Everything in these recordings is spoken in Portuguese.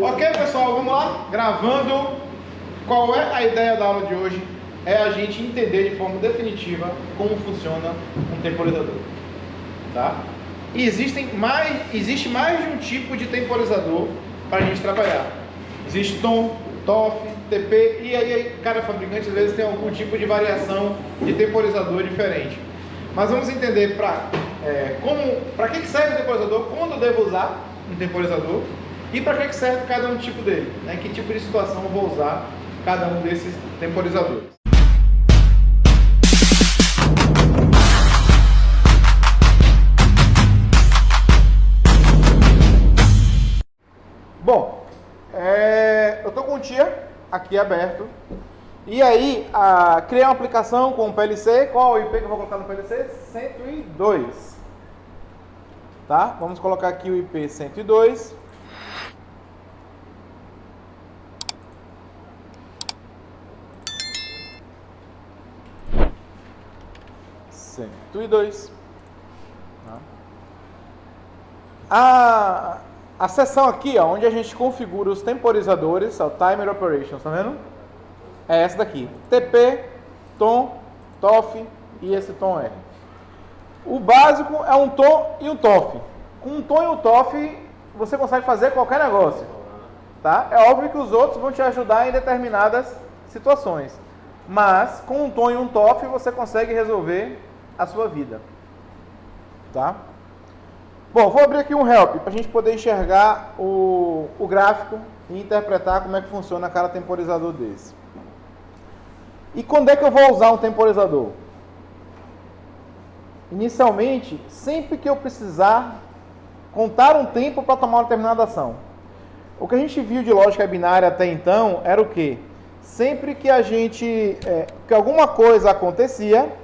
Ok, pessoal, vamos lá? Gravando. Qual é a ideia da aula de hoje? É a gente entender de forma definitiva como funciona um temporizador. Tá? E existe mais de um tipo de temporizador para a gente trabalhar. Existe tom, TOF, TP, e aí cada fabricante às vezes tem algum tipo de variação de temporizador diferente. Mas vamos entender para que serve o temporizador, quando eu devo usar um temporizador e para que serve cada um tipo dele, né? Que tipo de situação eu vou usar cada um desses temporizadores. Bom, eu estou com o TIA aqui aberto. E aí, criei uma aplicação com o PLC. Qual é o IP que eu vou colocar no PLC? 102. Tá? Vamos colocar aqui o IP 102. A seção aqui, ó, onde a gente configura os temporizadores, o Timer Operations, tá vendo? É essa daqui, TP, tom, TOF e esse tom R. O básico é um tom e um TOF. Com um tom e um TOF, você consegue fazer qualquer negócio. Tá? É óbvio que os outros vão te ajudar em determinadas situações. Mas, com um tom e um TOF, você consegue resolver a sua vida. Tá? Bom, vou abrir aqui um help para a gente poder enxergar o gráfico e interpretar como é que funciona cada temporizador desse. E quando é que eu vou usar um temporizador? Inicialmente, sempre que eu precisar contar um tempo para tomar uma determinada ação. O que a gente viu de lógica binária até então era o quê? Sempre que que alguma coisa acontecia,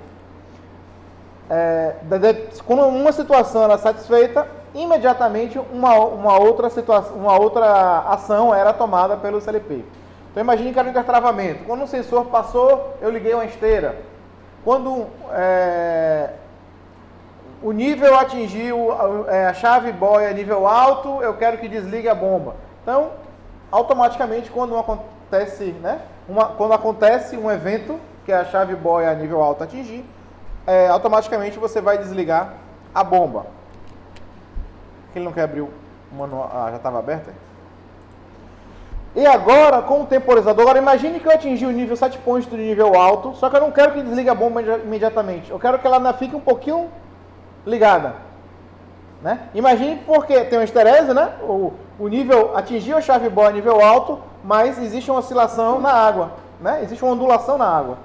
quando uma situação era satisfeita, imediatamente uma outra ação era tomada pelo CLP. Então imagine que era um intertravamento. Quando um sensor passou, eu liguei uma esteira. Quando o nível atingiu a chave boia nível alto, eu quero que desligue a bomba. Então, automaticamente, quando acontece um evento que a chave boia a nível alto atingir, automaticamente você vai desligar a bomba. Ele não quer abrir o manual? Já estava aberto? E agora, com o temporizador, agora imagine que eu atingi o nível set point do nível alto, só que eu não quero que desligue a bomba imediatamente. Eu quero que ela fique um pouquinho ligada. Né? Imagine porque tem uma esterese, né? O nível atingiu a chave boia a nível alto, mas existe uma oscilação na água. Né? Existe uma ondulação na água.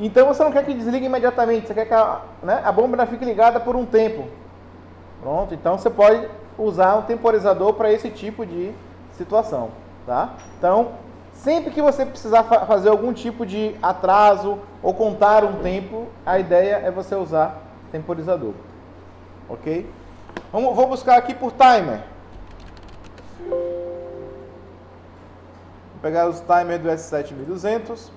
Então você não quer que desligue imediatamente, você quer que a bomba ainda fique ligada por um tempo. Pronto, então você pode usar um temporizador para esse tipo de situação. Tá? Então, sempre que você precisar fazer algum tipo de atraso ou contar um tempo, a ideia é você usar temporizador. Ok? Vou buscar aqui por timer. Vou pegar os timers do S7200.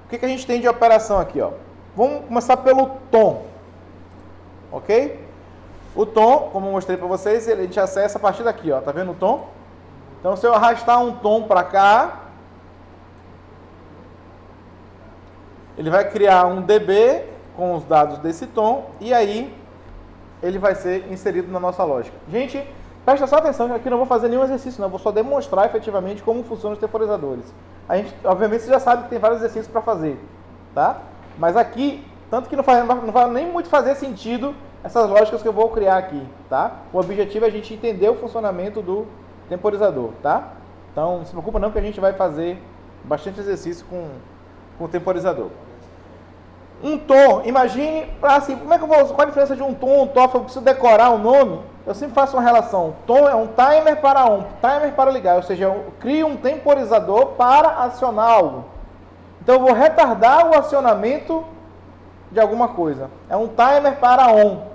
O que a gente tem de operação aqui? Ó? Vamos começar pelo tom. Ok? O tom, como eu mostrei para vocês, a gente acessa a partir daqui. Ó. Tá vendo o tom? Então, se eu arrastar um tom para cá, ele vai criar um DB com os dados desse tom e aí ele vai ser inserido na nossa lógica. Gente, presta só atenção que aqui eu não vou fazer nenhum exercício, não. Eu vou só demonstrar efetivamente como funcionam os temporizadores. A gente, obviamente, você já sabe que tem vários exercícios para fazer, tá? Mas aqui, tanto que não vai nem muito fazer sentido essas lógicas que eu vou criar aqui, tá? O objetivo é a gente entender o funcionamento do temporizador, tá? Então, não se preocupa não que a gente vai fazer bastante exercício com o temporizador. Um tom, imagine, assim, qual a diferença de um tom e um TOF? Eu preciso decorar o nome, eu sempre faço uma relação. Tom é um timer para timer para ligar, ou seja, eu crio um temporizador para acionar algo. Então, eu vou retardar o acionamento de alguma coisa. É um timer para on.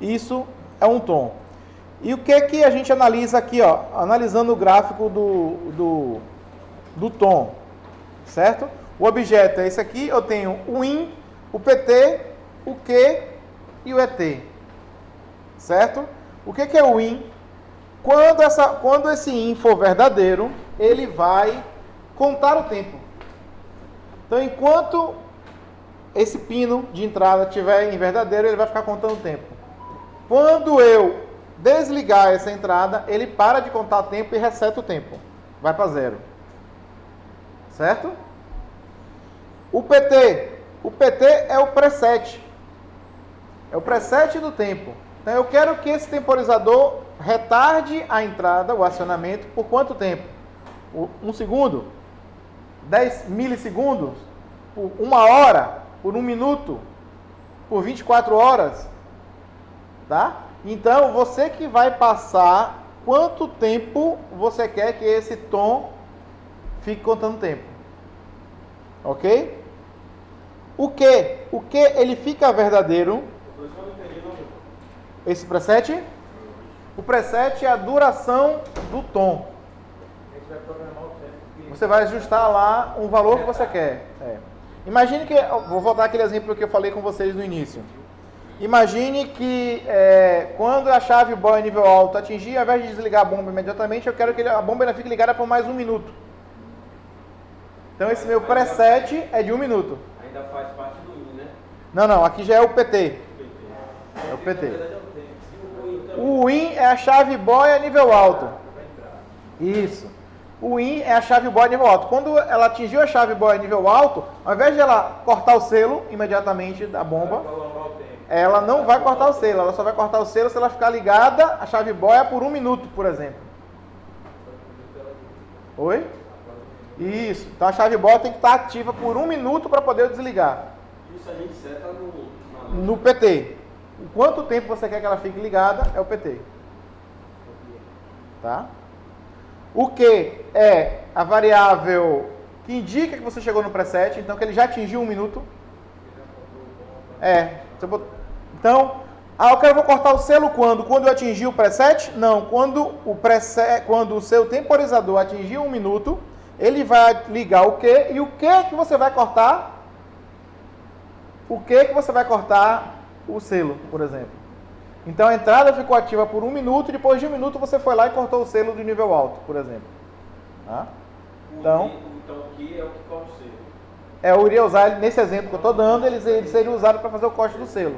Isso é um tom. E o que a gente analisa aqui, ó, analisando o gráfico do tom, certo? O objeto é esse aqui, eu tenho o in, o pt, o q e o et, certo? O que é o in? Quando esse in for verdadeiro, ele vai contar o tempo. Então, enquanto esse pino de entrada estiver em verdadeiro, ele vai ficar contando o tempo. Quando eu desligar essa entrada, ele para de contar o tempo e reseta o tempo. Vai para zero. Certo? O PT é o preset. É o preset do tempo. Então eu quero que esse temporizador retarde a entrada, o acionamento, por quanto tempo? Por 1 segundo? 10 milissegundos? Por 1 hora? Por 1 minuto? Por 24 horas? Tá? Então você que vai passar quanto tempo você quer que esse tom fique contando tempo. Ok? O que ele fica verdadeiro? Esse preset? O preset é a duração do tom. Você vai ajustar lá um valor que você quer. Imagine que... Vou voltar aquele exemplo que eu falei com vocês no início. Imagine que quando a chave boia nível alto atingir, ao invés de desligar a bomba imediatamente, eu quero que a bomba ainda fique ligada por mais 1 minuto. Então esse meu preset é de 1 minuto. Ainda faz parte do IN, né? Não, aqui já é o PT. É o PT. O IN é a chave boia nível alto. Isso. O IN é a chave boia nível alto. Quando ela atingiu a chave boia nível alto, ao invés de ela cortar o selo imediatamente da bomba, ela não vai cortar o selo. Ela só vai cortar o selo se ela ficar ligada a chave boia por 1 minuto, por exemplo. Oi? Isso. Então a chave boia tem que estar ativa por 1 minuto para poder desligar. Isso a gente seta no PT. Quanto tempo você quer que ela fique ligada é o PT. Tá? O que é a variável que indica que você chegou no preset, então que ele já atingiu 1 minuto. Então, eu vou cortar o selo quando? Quando eu atingir o preset? Não, quando o seu temporizador atingir 1 minuto, ele vai ligar o que e o que você vai cortar? O que você vai cortar? O selo, por exemplo. Então a entrada ficou ativa por 1 minuto e depois de 1 minuto você foi lá e cortou o selo do nível alto, por exemplo. Tá? Então o que é o que corta o selo? Eu iria usar, nesse exemplo que eu estou dando, ele seria usado para fazer o corte do selo.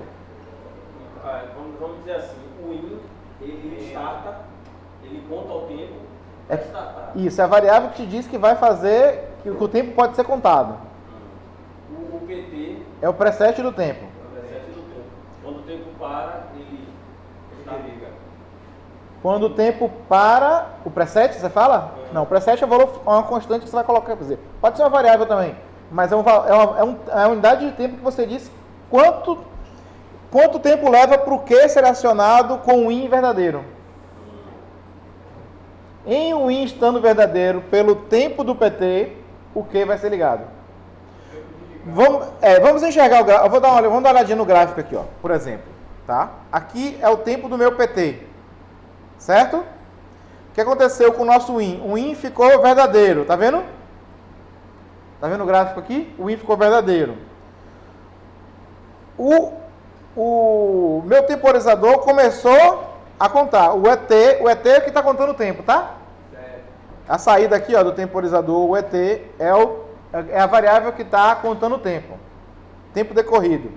Vamos dizer assim, o IN, ele starta, ele conta o tempo. Isso, é a variável que te diz que vai fazer, que o tempo pode ser contado. O PT é o preset do tempo. Quando o tempo para, ele liga. Quando o tempo para, o preset, você fala? Não, o preset é uma constante que você vai colocar, quer dizer, pode ser uma variável também, mas é uma unidade de tempo que você diz quanto tempo leva para o que ser acionado com o IN verdadeiro. Em um IN estando verdadeiro, pelo tempo do PT, o que vai ser ligado. Vamos enxergar o gráfico. Vamos dar uma olhadinha no gráfico aqui, ó, por exemplo. Tá? Aqui é o tempo do meu PT. Certo? O que aconteceu com o nosso IN? O IN ficou verdadeiro. Tá vendo? Tá vendo o gráfico aqui? O IN ficou verdadeiro. O meu temporizador começou a contar. O ET é que está contando o tempo, tá? A saída aqui, ó, do temporizador, o ET, é a variável que está contando o tempo. Tempo decorrido.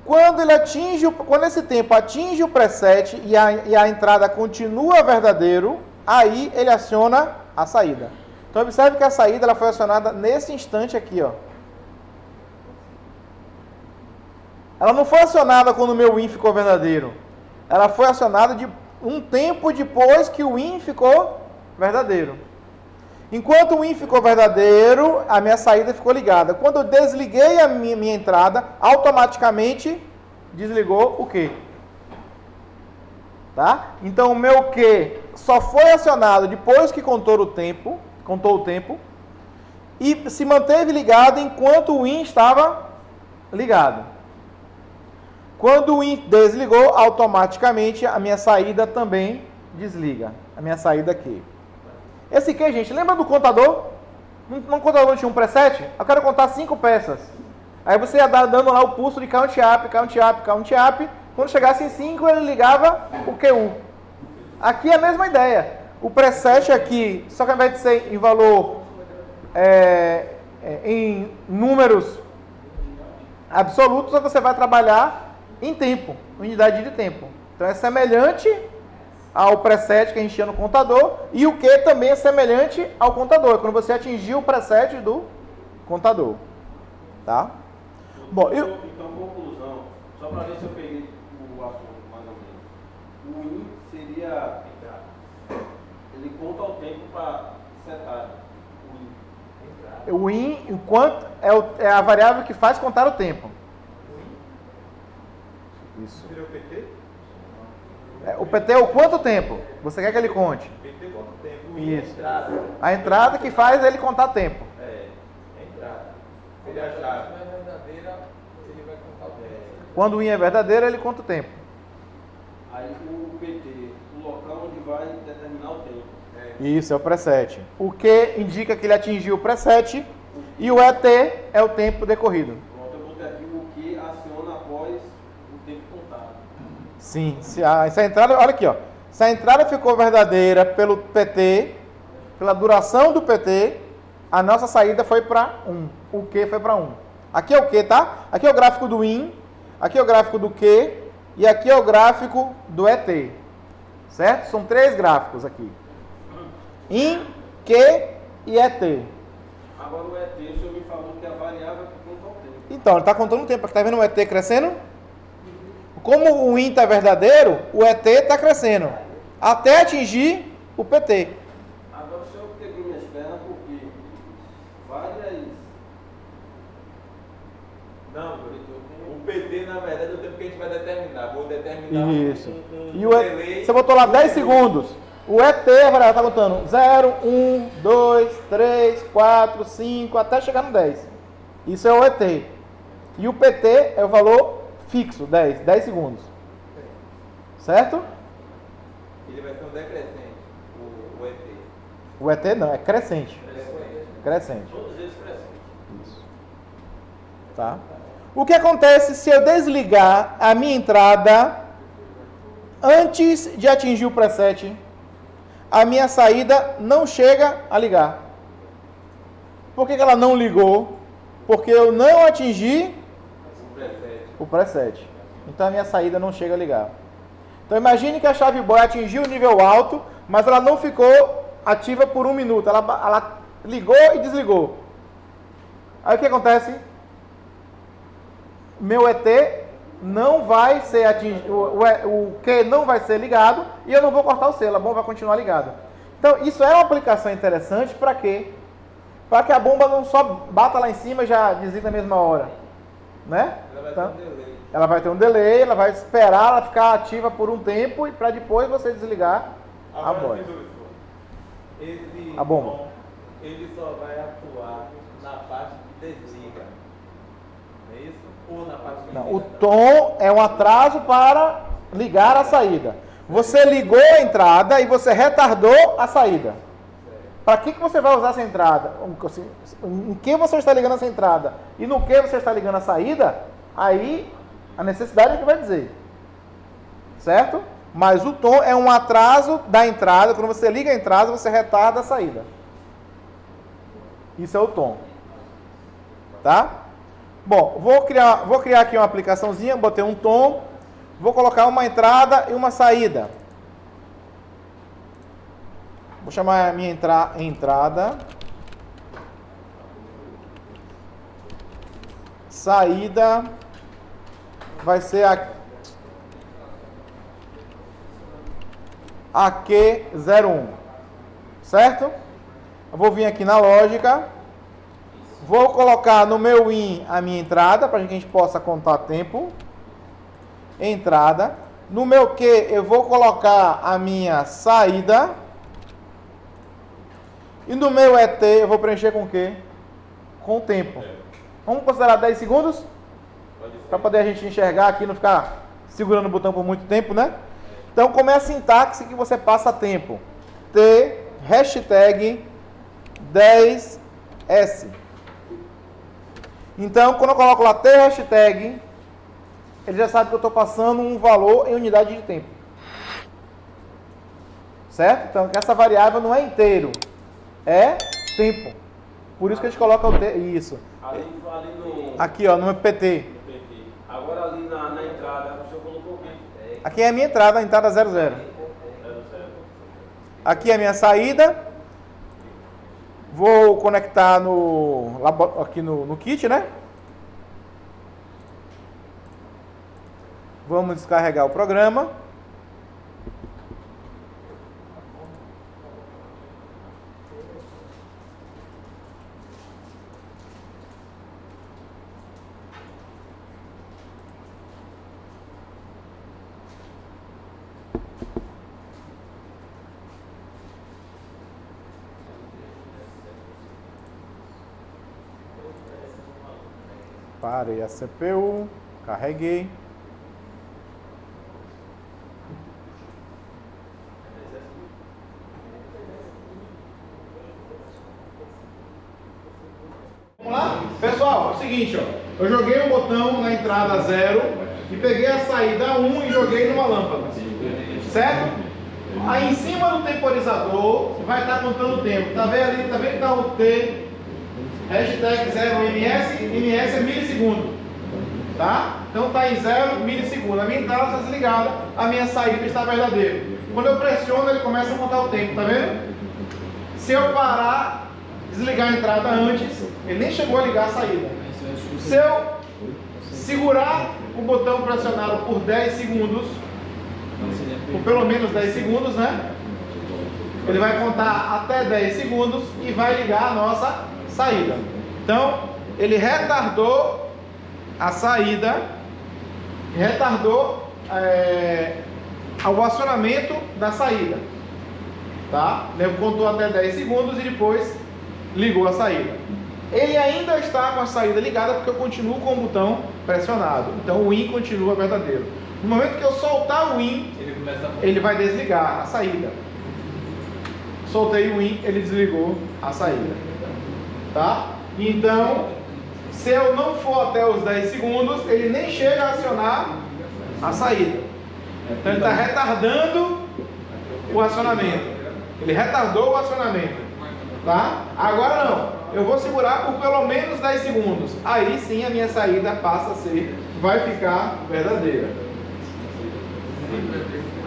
Quando esse tempo atinge o preset e a entrada continua verdadeiro, aí ele aciona a saída. Então observe que a saída ela foi acionada nesse instante aqui, ó. Ela não foi acionada quando o meu IN ficou verdadeiro. Ela foi acionada de um tempo depois que o IN ficou verdadeiro. Enquanto o IN ficou verdadeiro, a minha saída ficou ligada. Quando eu desliguei a minha entrada, automaticamente desligou o Q. Tá? Então o meu Q só foi acionado depois que contou o tempo e se manteve ligado enquanto o IN estava ligado. Quando o IN desligou, automaticamente a minha saída também desliga. A minha saída aqui. Esse aqui, gente, lembra do contador? No contador tinha um preset? Eu quero contar 5 peças. Aí você ia dando lá o pulso de count up, Quando chegasse em 5, ele ligava o QU. Aqui é a mesma ideia. O preset aqui, só que ao invés de ser em valor, em números absolutos, você vai trabalhar em tempo, unidade de tempo. Então é semelhante ao preset que a gente tinha no contador, e o que também é semelhante ao contador, quando você atingir o preset do contador. Tá? Bom, então, conclusão, só para ver se eu peguei o assunto mais ou menos. O in seria, ele conta o tempo para setar. O in, enquanto é a variável que faz contar o tempo. Isso. Seria o PT? O PT é o quanto tempo você quer que ele conte? PT quanto tempo? Isso. A entrada que faz ele contar tempo. A entrada. Seria a chave. Se é verdadeira, ele vai contar o tempo. Quando o in é verdadeiro, ele conta o tempo. Aí o PT, o local onde vai determinar o tempo. Isso, é o preset. O que indica que ele atingiu o preset e o ET é o tempo decorrido. Pronto, eu botei aqui o que aciona após o tempo contado. Sim, se a entrada, olha aqui, ó. Se a entrada ficou verdadeira pelo PT, pela duração do PT, a nossa saída foi para 1. O que foi para 1. Aqui é o que, tá? Aqui é o gráfico do IN, aqui é o gráfico do que e aqui é o gráfico do ET. Certo? São 3 gráficos aqui. IN, que e ET. Agora o ET, o senhor me falou que é a variável que conta o tempo. Então, ele está contando o tempo. Está vendo o ET crescendo? Como o IN está verdadeiro, o ET está crescendo. Até atingir o PT. Agora o senhor quebrou minhas pernas porque várias... Não, o PT, na verdade, é o tempo que a gente vai determinar. Vou determinar Isso. um E o delay. você botou lá 10 segundos. O ET, a variável está contando 0, 1, 2, 3, 4, 5, até chegar no 10. Isso é o ET. E o PT é o valor fixo, 10 segundos. Certo? Ele vai ser um decrescente, o ET. O ET não, é crescente. Crescente. Todos eles crescem. Isso. Tá? O que acontece se eu desligar a minha entrada antes de atingir o preset? A minha saída não chega a ligar. Por que ela não ligou? Porque eu não atingi o preset. Então a minha saída não chega a ligar. Então imagine que a chave boy atingiu o nível alto, mas ela não ficou ativa por 1 minuto. Ela ligou e desligou. Aí o que acontece? Meu ET não vai ser atingido, o Q não vai ser ligado e eu não vou cortar o C, a bomba vai continuar ligada. Então isso é uma aplicação interessante para quê? Para que a bomba não só bata lá em cima e já desliga na mesma hora. Né? Ela vai ter um delay, ela vai esperar ela ficar ativa por um tempo e para depois você desligar a bomba. A bomba. Ele só vai atuar na parte que desliga. Não é isso? Ou na parte que Não, o tom é um atraso para ligar a saída. Você ligou a entrada e você retardou a saída. Para que você vai usar essa entrada? Em que você está ligando essa entrada? E no que você está ligando a saída? Aí a necessidade é que vai dizer. Certo? Mas o tom é um atraso da entrada. Quando você liga a entrada, você retarda a saída. Isso é o tom. Tá? Bom, vou criar aqui uma aplicaçãozinha, botei um tom, vou colocar uma entrada e uma saída. Vou chamar a minha entrada, saída, vai ser a Q01, certo? Eu vou vir aqui na lógica. Vou colocar no meu IN a minha entrada, para que a gente possa contar tempo. Entrada. No meu Q, eu vou colocar a minha saída. E no meu ET, eu vou preencher com o quê? Com o tempo. Vamos considerar 10 segundos? Para poder a gente enxergar aqui e não ficar segurando o botão por muito tempo, né? Então, como é a sintaxe que você passa tempo? T, hashtag 10S. Então, quando eu coloco lá T hashtag ele já sabe que eu estou passando um valor em unidade de tempo. Certo? Então, essa variável não é inteiro, é tempo. Por isso que a gente coloca o tempo. Isso. Ali no Aqui, ó, no PT. PT. Agora ali na entrada, o senhor colocou o quê? Aqui é a minha entrada, a entrada 00. 00. Aqui é a minha saída. Vou conectar aqui no kit, né? Vamos descarregar o programa. Parei a CPU, carreguei. Vamos lá? Pessoal, é o seguinte, ó. Eu joguei um botão na entrada 0 e peguei a saída 1 e joguei numa lâmpada. Certo? Aí em cima do temporizador vai estar contando o tempo. Tá vendo ali? Tá vendo que tá o T? Hashtag 0ms, ms é milissegundo, tá? Então está em 0 milissegundo. A minha entrada está desligada, a minha saída está verdadeira. Quando eu pressiono, ele começa a contar o tempo, tá vendo? Se eu parar, desligar a entrada antes, ele nem chegou a ligar a saída. Se eu segurar o botão pressionado por 10 segundos, por pelo menos 10 segundos, né? Ele vai contar até 10 segundos e vai ligar a nossa saída. Então, ele retardou a saída, retardou o acionamento da saída, tá? Ele contou até 10 segundos e depois ligou a saída. Ele ainda está com a saída ligada porque eu continuo com o botão pressionado. Então o IN continua verdadeiro. No momento que eu soltar o IN, ele vai desligar a saída. Soltei o IN, ele desligou a saída. Tá? Então, se eu não for até os 10 segundos, ele nem chega a acionar a saída. Então ele está retardando o acionamento. Ele retardou o acionamento. Tá? Agora não. Eu vou segurar por pelo menos 10 segundos. Aí sim a minha saída passa a ser, vai ficar verdadeira.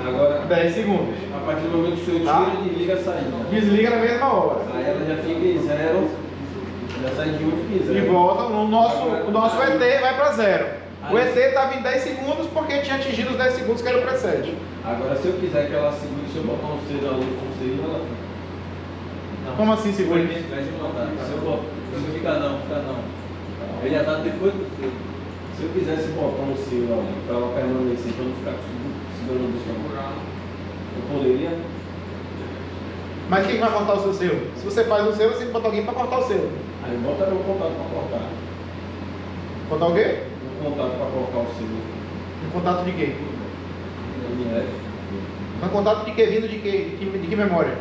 Agora, 10 segundos. a partir do momento que o senhor tira, desliga a saída. Desliga na mesma hora. Aí ela já fica em 0, já sai de 1 e fica em 0. E volta, o nosso ET vai para 0. O ET estava em 10 segundos porque tinha atingido os 10 segundos que era o precede. Agora, se eu quiser que ela segure, se eu botar um C na luz com C, ela fica. Como assim segura? Se eu ficar não. Ele já está depois do C. Se eu quisesse botar um C ali, para ela permanecer, para não ficar segurando o chão, eu poderia. Mas quem vai cortar o seu selo? Se você faz o selo, você tem que botar alguém para cortar o selo. Aí bota meu contato para cortar. Botar o quê? Meu contato para cortar o selo. Um contato de quê? MF. Um contato de quê? Vindo de quê? De que memória?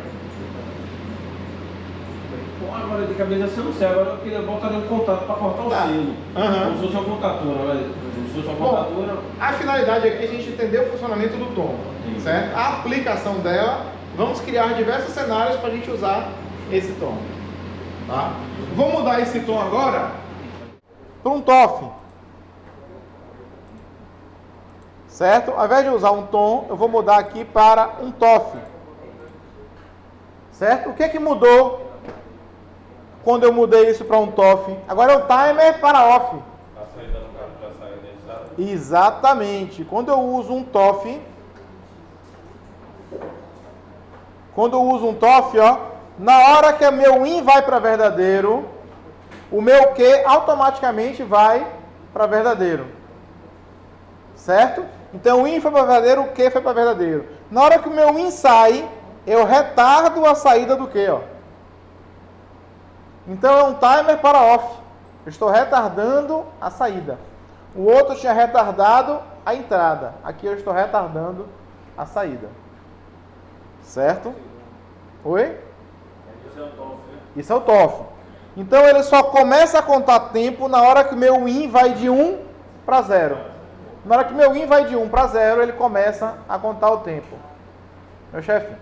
Bom, agora de cabeça assim eu não sei. Agora eu queria botar um contato para cortar o selo. Como se fosse uma contatura, né? Como se fosse uma contatura. Bom, a finalidade aqui é a gente entender o funcionamento do tom. Certo? A aplicação dela, vamos criar diversos cenários para a gente usar esse tom. Tá? Vou mudar esse tom agora para um TOF. Certo? Ao invés de usar um tom, eu vou mudar aqui para um TOF. Certo? O que é que mudou quando eu mudei isso para um TOF? Agora é o timer para off. A saída no carro já saiu energizada? Exatamente. Quando eu uso um TOF, ó, na hora que o meu IN vai para verdadeiro, o meu Q automaticamente vai para verdadeiro. Certo? Então o IN foi para verdadeiro, o Q foi para verdadeiro. Na hora que o meu IN sai, eu retardo a saída do Q, ó. Então é um timer para off. Eu estou retardando a saída. O outro tinha retardado a entrada. Aqui eu estou retardando a saída. Certo? Oi? Isso é o TOF. Então ele só começa a contar tempo na hora que o meu IN vai de 1 para 0. Na hora que meu in vai de 1 para 0, ele começa a contar o tempo. Meu chefe.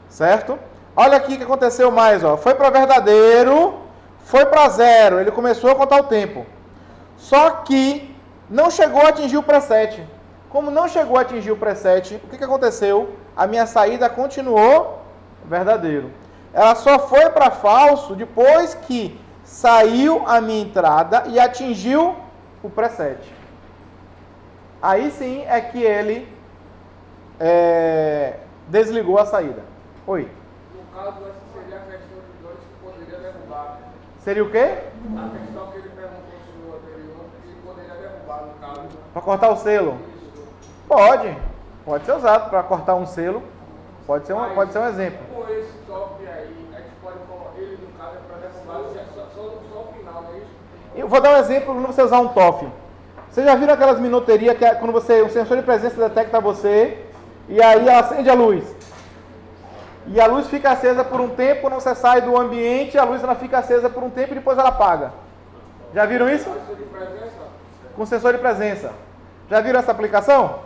Certo? Olha aqui o que aconteceu mais, ó. Foi para verdadeiro, foi para 0, ele começou a contar o tempo. Só que não chegou a atingir o preset. Como não chegou a atingir o preset, o que aconteceu? A minha saída continuou verdadeiro. Ela só foi para falso depois que saiu a minha entrada e atingiu o preset. Aí sim é que ele desligou a saída. Oi. No caso, essa seria a questão de dores que poderia derrubar. Seria o quê? A questão que ele perguntou ao senhor anterior, que poderia derrubar, no caso. Para cortar o selo? Pode. Pode ser usado para cortar um selo. Pode ser um exemplo. Com esse top aí, a gente pode colocar ele, no caso, é para derrubar só o final, não é isso? Eu vou dar um exemplo quando você usar um TOF. Vocês já viram aquelas minoterias que quando o sensor de presença detecta você e aí ela acende a luz? E a luz fica acesa por um tempo, quando você sai do ambiente, a luz ela fica acesa por um tempo e depois ela apaga. Já viram isso? Com sensor de presença. Já viram essa aplicação?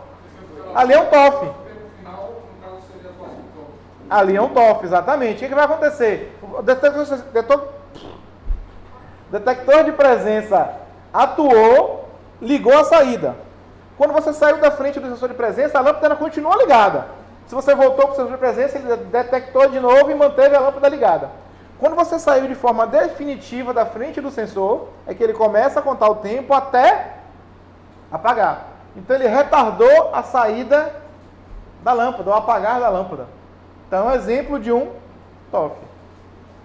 Ali é um TOF. Ali é um TOF, exatamente. O que vai acontecer? O detector de presença atuou, ligou a saída. Quando você saiu da frente do sensor de presença, a lâmpada continua ligada. Se você voltou para o sensor de presença, ele detectou de novo e manteve a lâmpada ligada. Quando você saiu de forma definitiva da frente do sensor, é que ele começa a contar o tempo até apagar. Então ele retardou a saída da lâmpada, o apagar da lâmpada. Então é um exemplo de um TOF.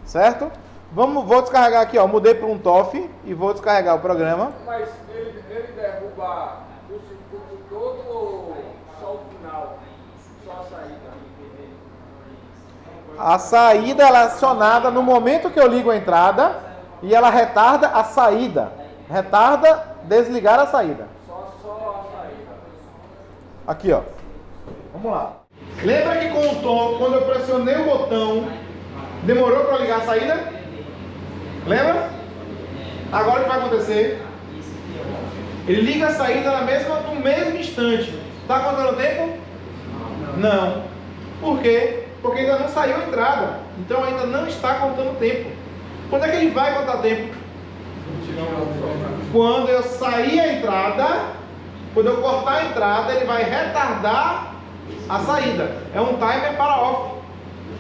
Certo? Vou descarregar aqui, ó. Mudei para um TOF e vou descarregar o programa. Mas ele derruba o circuito todo ou só o final? Só a saída? A saída ela é acionada no momento que eu ligo a entrada e ela retarda a saída. Retarda desligar a saída. Só a saída. Aqui, ó. Vamos lá. Lembra que com o tom, quando eu pressionei o botão, demorou para ligar a saída? Lembra? Agora o que vai acontecer? Ele liga a saída no mesmo instante. Está contando o tempo? Não. Por quê? Porque ainda não saiu a entrada. Então ainda não está contando o tempo. Quando é que ele vai contar tempo? Quando eu sair a entrada, quando eu cortar a entrada, ele vai retardar a saída. É um timer para off.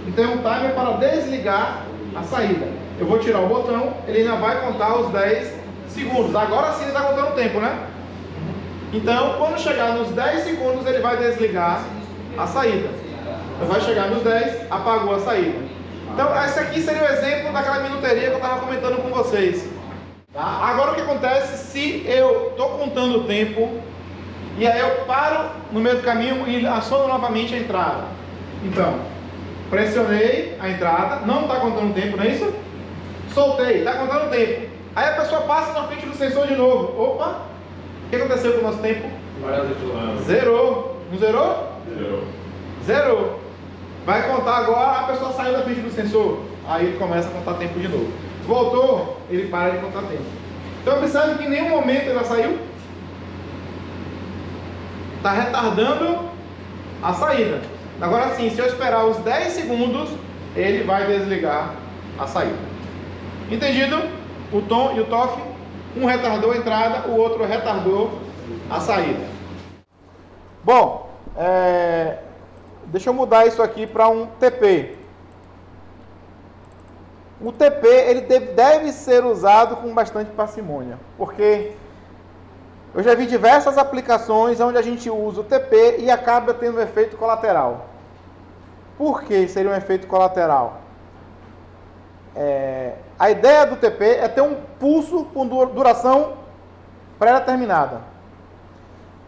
Então é um timer para desligar a saída. Eu vou tirar o botão, ele ainda vai contar os 10 segundos. Agora sim ele está contando o tempo, né? Então, quando chegar nos 10 segundos, ele vai desligar a saída. Então vai chegar nos 10, apagou a saída. Então, esse aqui seria o exemplo daquela minuteria que eu estava comentando com vocês. Tá? Agora o que acontece se eu estou contando o tempo e aí eu paro no meio do caminho e aciono novamente a entrada. Então, pressionei a entrada, não está contando o tempo, não é isso? Soltei, está contando o tempo. Aí a pessoa passa na frente do sensor de novo. Opa! O que aconteceu com o nosso tempo? Zerou. Não zerou? Zerou. Vai contar agora, a pessoa saiu da frente do sensor. Aí ele começa a contar tempo de novo. Voltou, ele para de contar tempo. Então observe que em nenhum momento ela saiu. Está retardando a saída. Agora sim, se eu esperar os 10 segundos, ele vai desligar a saída. Entendido? O tom e o TOF, um retardou a entrada, o outro retardou a saída. Bom, deixa eu mudar isso aqui para um TP. O TP ele deve ser usado com bastante parcimônia, porque eu já vi diversas aplicações onde a gente usa o TP e acaba tendo um efeito colateral. Por que seria um efeito colateral? A ideia do TP é ter um pulso com duração pré-determinada.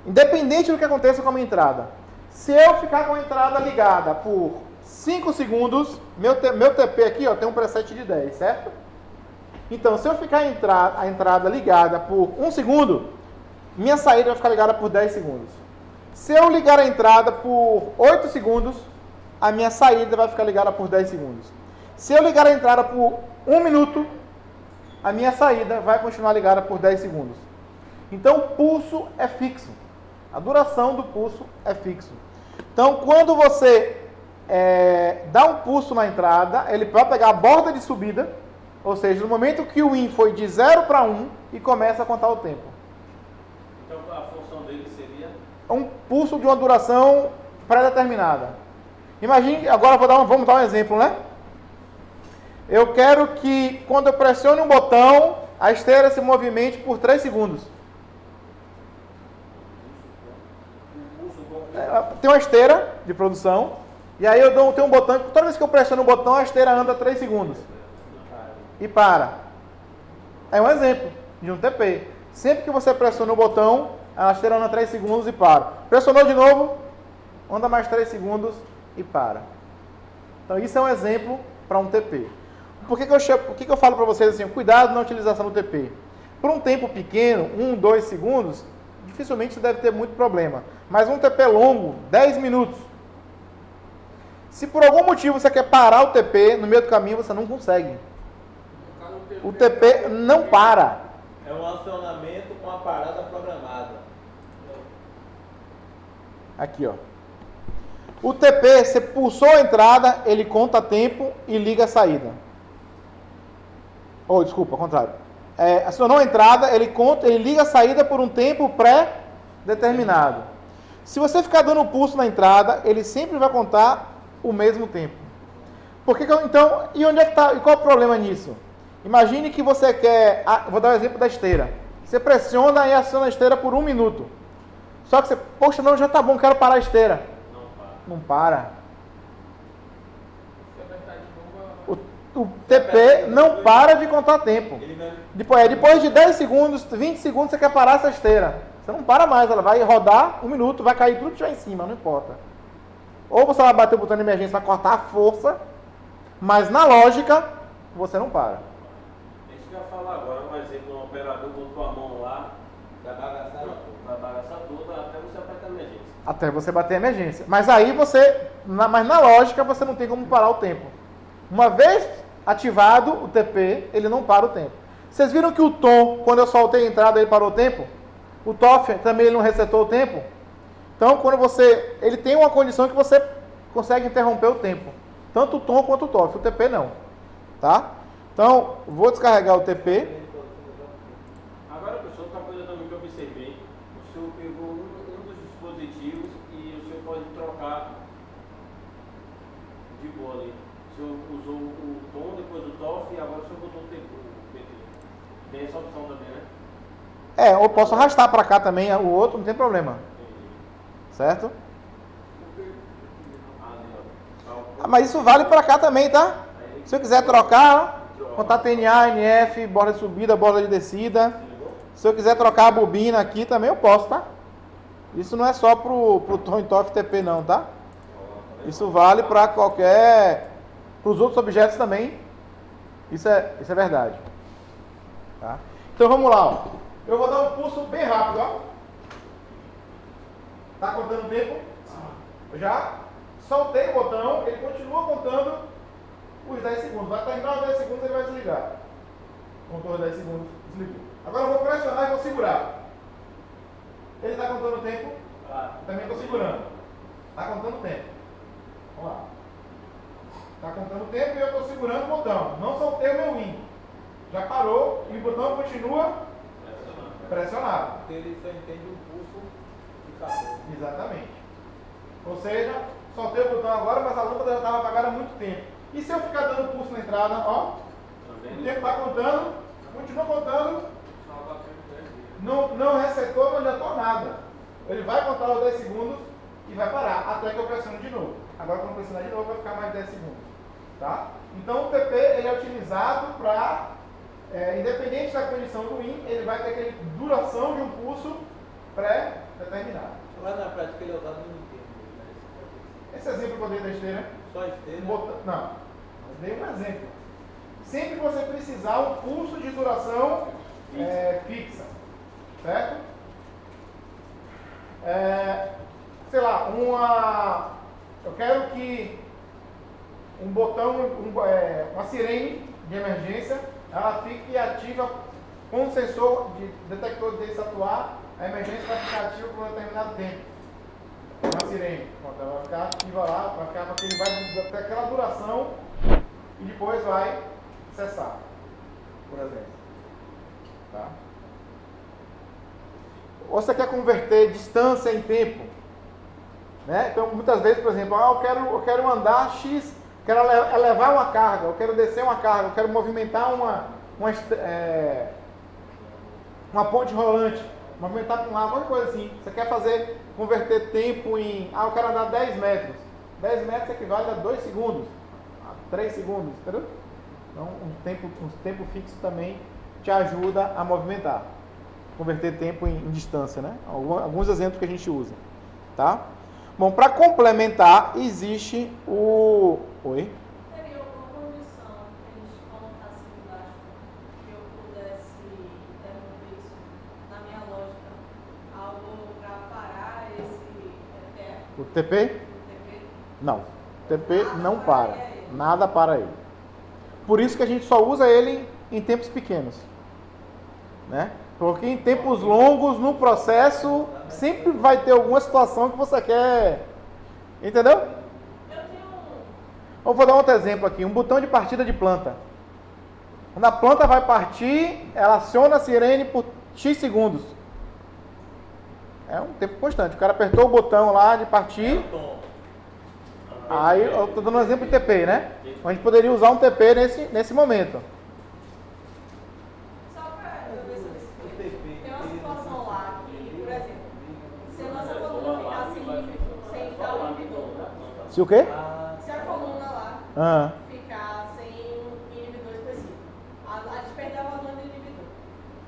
Independente do que aconteça com a minha entrada. Se eu ficar com a entrada ligada por 5 segundos, meu TP aqui ó, tem um preset de 10, certo? Então, se eu ficar a entrada ligada por 1 segundo, minha saída vai ficar ligada por 10 segundos. Se eu ligar a entrada por 8 segundos, a minha saída vai ficar ligada por 10 segundos. Se eu ligar a entrada por 1 minuto, a minha saída vai continuar ligada por 10 segundos. Então, o pulso é fixo. A duração do pulso é fixo. Então, quando você dá um pulso na entrada, ele vai pegar a borda de subida, ou seja, no momento que o IN foi de 0 para 1 e começa a contar o tempo. Então a função dele seria? Um pulso de uma duração pré-determinada. Imagine, agora vamos dar um exemplo, né? Eu quero que quando eu pressione um botão, a esteira se movimente por 3 segundos. Tem uma esteira de produção, e aí eu tenho um botão, toda vez que eu pressiono o botão, a esteira anda 3 segundos. E para. É um exemplo de um TP. Sempre que você pressiona o botão, a esteira anda 3 segundos e para. Pressionou de novo, anda mais 3 segundos e para. Então isso é um exemplo para um TP. Por que eu falo para vocês assim, cuidado na utilização do TP? Por um tempo pequeno, 1, 2 segundos, dificilmente você deve ter muito problema. Mas um TP longo, 10 minutos. Se por algum motivo você quer parar o TP, no meio do caminho você não consegue. O TP não para. É um acionamento com a parada programada. Aqui, ó. O TP, você pulsou a entrada, ele conta tempo e liga a saída. Desculpa, ao contrário. Acionou a entrada, ele liga a saída por um tempo pré-determinado. Se você ficar dando pulso na entrada, ele sempre vai contar o mesmo tempo. Então, e onde é que tá? E qual é o problema nisso? Imagine que você quer, vou dar o exemplo da esteira. Você pressiona e aciona a esteira por 1 minuto. Só que você, poxa, não, já tá bom, quero parar a esteira. Não para. O TP não para de contar tempo. Depois de 10 segundos, 20 segundos, você quer parar essa esteira. Você não para mais, ela vai rodar 1 minuto, vai cair tudo que estiver em cima, não importa. Ou você vai bater o botão de emergência, vai cortar a força, mas na lógica, você não para. Isso que eu ia falar agora, um exemplo, um operador botou a mão lá, vai bagaçar toda até você apertar a emergência. Até você bater a emergência. Mas aí mas na lógica, você não tem como parar o tempo. Uma vez ativado o TP, ele não para o tempo. Vocês viram que o tom, quando eu soltei a entrada, ele parou o tempo? O TOF também ele não resetou o tempo? Então, ele tem uma condição que você consegue interromper o tempo. Tanto o tom quanto o TOF. O TP não. Tá? Então, vou descarregar o TP. Agora, pessoal, outra coisa também que eu observei. O senhor pegou um dos dispositivos e o senhor pode trocar de boa ali. O senhor usou o tom, depois o TOF e agora o senhor botou o PT. Tem essa opção também, né? Eu posso arrastar para cá também o outro, não tem problema. Certo? Mas isso vale para cá também, tá? Se eu quiser trocar, contar TNA, NF, borda de subida, borda de descida. Se eu quiser trocar a bobina aqui também eu posso, tá? Isso não é só pro tom e TOF TP não, tá? Isso vale para os outros objetos também. Isso é verdade. Tá? Então vamos lá, ó. Eu vou dar um pulso bem rápido, ó. Tá contando o tempo? Eu já soltei o botão, ele continua contando os 10 segundos. Vai terminar os 10 segundos, ele vai desligar. Contou os 10 segundos, desligou. Agora eu vou pressionar e vou segurar. Ele está contando o tempo? Também estou segurando. Está contando o tempo. Vamos lá. Está contando o tempo e eu estou segurando o botão. Não soltei o meu IN. Já parou e o botão continua pressionado. Ele só entende o pulso e acabou. Exatamente. Ou seja, soltei o botão agora, mas a lâmpada já estava apagada há muito tempo. E se eu ficar dando pulso na entrada, ó, o tempo está contando, continua contando, não resetou, não adiantou nada. Ele vai contar os 10 segundos e vai parar, até que eu pressiono de novo. Agora, quando eu pressionar de novo, vai ficar mais 10 segundos. Tá? Então, o TP ele é utilizado para, independente da condição do IN, ele vai ter aquela duração de um pulso pré-determinado. Mas na prática ele é usado no inteiro. Esse exemplo que eu dei da esteira, Só esteira? não, eu dei um exemplo. Sempre que você precisar um pulso de duração fixa, certo? Sei lá, eu quero que um botão, uma sirene de emergência ela fica e ativa com o sensor de detector de atuar, a emergência vai ficar ativa por um determinado tempo. Uma sirene. Pronto, ela vai ficar ativa lá, vai ficar ele vai ter aquela duração e depois vai cessar, por exemplo. Tá? Ou você quer converter distância em tempo, né? Então muitas vezes, por exemplo, eu quero andar X, quero elevar uma carga, eu quero descer uma carga, eu quero movimentar uma ponte rolante, movimentar para um lado, qualquer coisa assim. Você quer converter tempo em, eu quero andar 10 metros. 10 metros equivale a 2 segundos, a 3 segundos, entendeu? Então um tempo fixo também te ajuda a movimentar. Converter tempo em distância, né? Alguns exemplos que a gente usa, tá? Bom, para complementar, existe o... Oi? Teria alguma condição que a gente colocasse embaixo que eu pudesse interromper isso na minha lógica? Algo para parar esse ETF? O TP? O TP? Não. O TP não para. Nada para ele. Por isso que a gente só usa ele em tempos pequenos, né? Porque em tempos longos, no processo, sempre vai ter alguma situação que você quer. Entendeu? Eu tenho Eu vou dar um outro exemplo aqui. Um botão de partida de planta. Quando a planta vai partir, ela aciona a sirene por X segundos. É um tempo constante. O cara apertou o botão lá de partir. Aí, eu estou dando um exemplo de TP, né? A gente poderia usar um TP nesse momento. Só para eu ver se eu explico. Tem uma situação lá que, por exemplo, se a nossa coluna ficar sem estar o inibidor, Se o quê? se a coluna lá Ah, ficar sem inibidor específico, a gente perder a vazão do inibidor,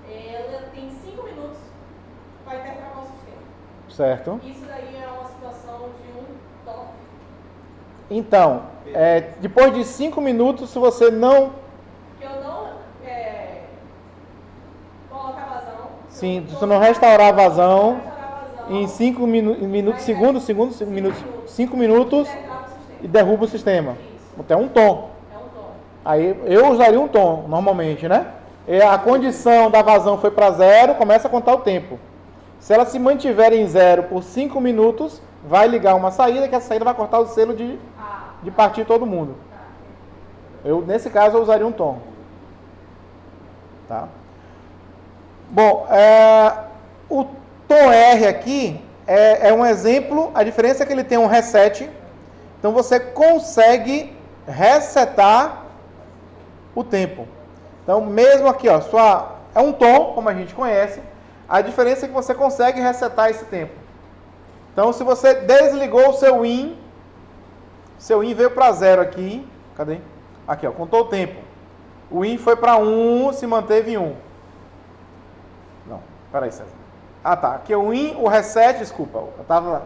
ela tem 5 minutos para intertravar o sistema. certo. Isso daí é uma situação de um TOF. Então, depois de 5 minutos, se você não... Que eu não colocar vazão. Sim, se você não restaurar a vazão, em 5 minutos, segundos, 5 minutos intertrava o sistema. e derruba o sistema. Isso. Até um tom. É um TOF. Aí eu usaria um tom, normalmente, né? E a condição da vazão foi para 0, começa a contar o tempo. Se ela se mantiver em 0 por 5 minutos, vai ligar uma saída, que essa saída vai cortar o selo de partir todo mundo. Nesse caso, eu usaria um tom. Tá? Bom, o tom R aqui é um exemplo. A diferença é que ele tem um reset. Então, você consegue resetar o tempo. Então, mesmo aqui, ó, é um tom, como a gente conhece. A diferença é que você consegue resetar esse tempo. Então, se você desligou o seu IN veio para 0 aqui. Cadê? Aqui, ó, contou o tempo. O IN foi para 1, se manteve em 1. Não, peraí, César. Ah, tá. Aqui é o IN, o reset, desculpa. Eu estava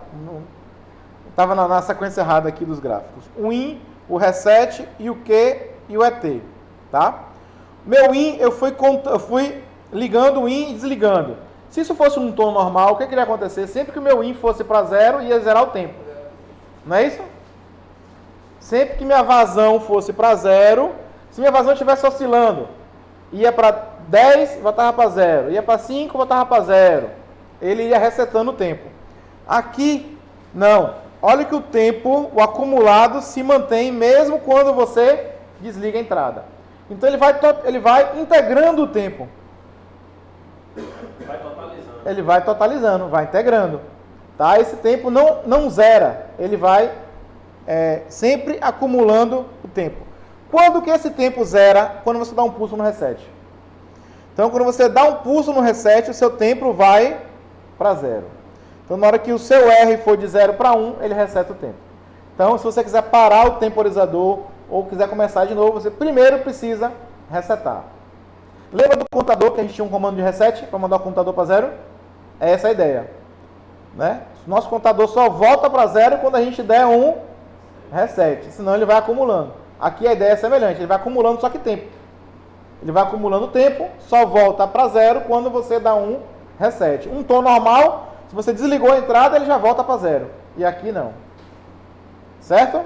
na sequência errada aqui dos gráficos. O IN, o reset e o Q e o ET. Tá? Meu IN, eu fui ligando o IN e desligando. Se isso fosse um tom normal, o que iria acontecer? Sempre que o meu IN fosse para 0, ia zerar o tempo. Não é isso? Sempre que minha vazão fosse para 0, se minha vazão estivesse oscilando, ia para 10, voltava para 0. Ia para 5, voltava para 0. Ele ia resetando o tempo. Aqui, não. Olha que o tempo, o acumulado, se mantém mesmo quando você desliga a entrada. Então ele vai integrando o tempo. Vai totalizando. Ele vai totalizando, vai integrando. Tá? Esse tempo não zera. Ele vai sempre acumulando o tempo. Quando que esse tempo zera? Quando você dá um pulso no reset. Então, quando você dá um pulso no reset, o seu tempo vai para 0. Então, na hora que o seu R for de 0 para 1, ele reseta o tempo. Então, se você quiser parar o temporizador ou quiser começar de novo, você primeiro precisa resetar. Lembra do contador que a gente tinha um comando de reset para mandar o computador para 0? É essa a ideia. Né? Nosso contador só volta para 0 quando a gente der um reset, senão ele vai acumulando. Aqui a ideia é semelhante, ele vai acumulando só que tempo. Ele vai acumulando tempo, só volta para 0 quando você dá um reset. Um tom normal, se você desligou a entrada, ele já volta para 0. E aqui não. Certo?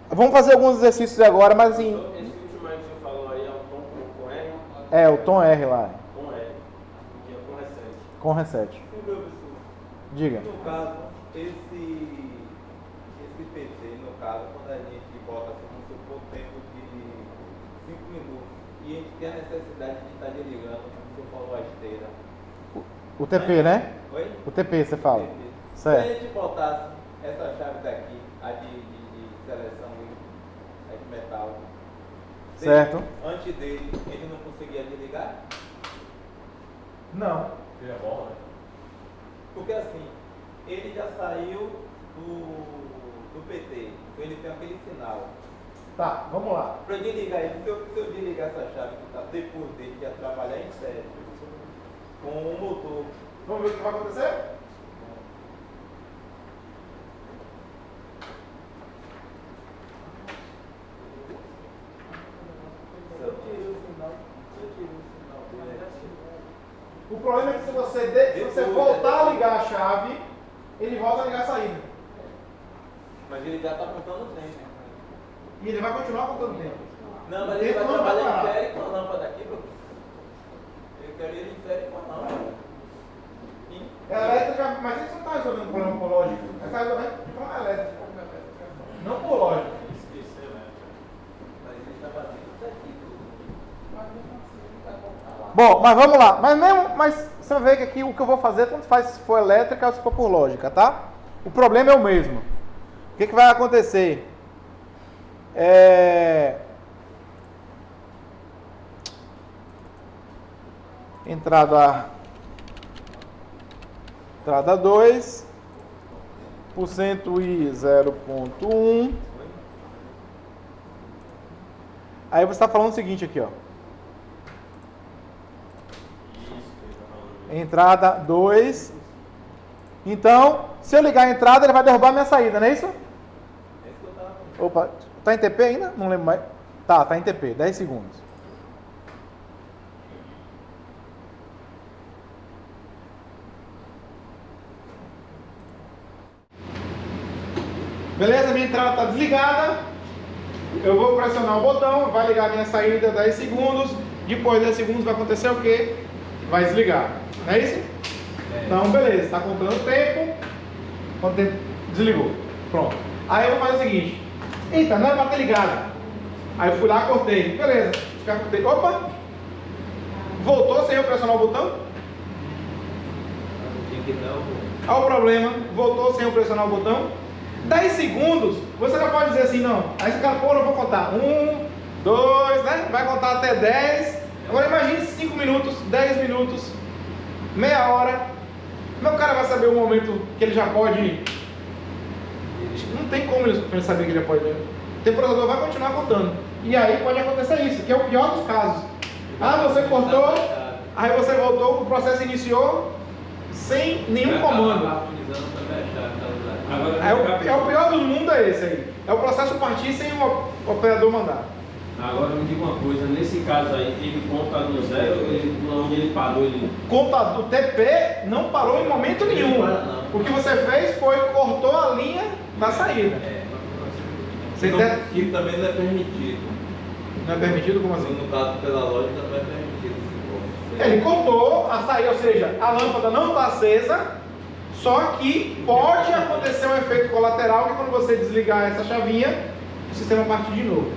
Vamos fazer alguns exercícios agora, mas assim... É, o tom R lá. Com R, que é com reset. Com reset. E, professor, Diga. no caso, esse PT, no caso, quando a gente bota, vamos supor, tempo de 5 minutos, e a gente tem a necessidade de estar desligando, como você falou, a esteira. O TP, né? Oi? O TP, você fala. PT. Se Certo. a gente botasse essa chave daqui, a de seleção de metal, Certo. antes dele, ele não conseguia desligar? Não. Seria bom, né? Porque assim, ele já saiu do PT, então ele tem aquele sinal. Tá, vamos lá. Para eu desligar ele, se eu desligar essa chave que está depois dele, que ia trabalhar em série, com o motor. Vamos ver o que vai acontecer? Se eu tirei o sinal dele, O problema é que se você voltar a ligar a chave, ele volta a ligar a saída. mas ele já está contando o tempo. E ele vai continuar contando tempo. Não, mas O ele tempo vai não vai trabalhar parar. em série com a lâmpada aqui, professor. Eu quero ele em série com a lâmpada. É elétrica, mas isso não está resolvendo o problema por lógica. Está resolvendo de forma elétrica. Não por lógica. Esquecer, né? Mas ele está fazendo isso aqui. Mas mesmo assim, ele vai contar lá. Bom, mas vamos lá. Mas você vai ver que aqui o que eu vou fazer, tanto faz se for elétrica ou se for por lógica, tá? O problema é o mesmo. O que vai acontecer? Entrada 2, por cento e 0,1. Aí você está falando o seguinte aqui, ó. Entrada 2. Então, se eu ligar a entrada, ele vai derrubar minha saída, não é isso? Opa, tá em TP ainda? Não lembro mais. Tá em TP, 10 segundos. Beleza, minha entrada está desligada. Eu vou pressionar o botão, vai ligar a minha saída 10 segundos. Depois de 10 segundos vai acontecer o quê? Vai desligar. Não é isso? Então, beleza, está contando o tempo. Quanto tempo? Desligou. Pronto. Aí eu vou fazer o seguinte. Eita, não é para ter ligado. Aí eu fui lá, cortei. Beleza. Cortei. Opa! Voltou sem eu pressionar o botão? Olha o problema. Voltou sem eu pressionar o botão. 10 segundos, você não pode dizer assim, não. Aí você fala, pô, eu vou contar. 1, 2, né? Vai contar até 10. Agora imagine 5 minutos, 10 minutos, meia hora. Meu cara vai saber o momento que ele já pode. Não tem como ele saber que ele já pode. O temporizador vai continuar contando. E aí pode acontecer isso, que é o pior dos casos. Ah, você cortou, aí você voltou, o processo iniciou sem nenhum comando. É o pior do mundo é esse aí. É o processo partir sem o operador mandar. Agora me diga uma coisa, nesse caso aí, ele conta no zero, onde ele parou, ele... O TP não parou em momento nenhum. O que você fez foi cortou a linha da saída. E também não é permitido. Não é permitido? Como assim? No caso, pela lógica, não é permitido. Ele cortou a saída, ou seja, a lâmpada não está acesa. Só que pode acontecer um efeito colateral que quando você desligar essa chavinha, o sistema parte de novo.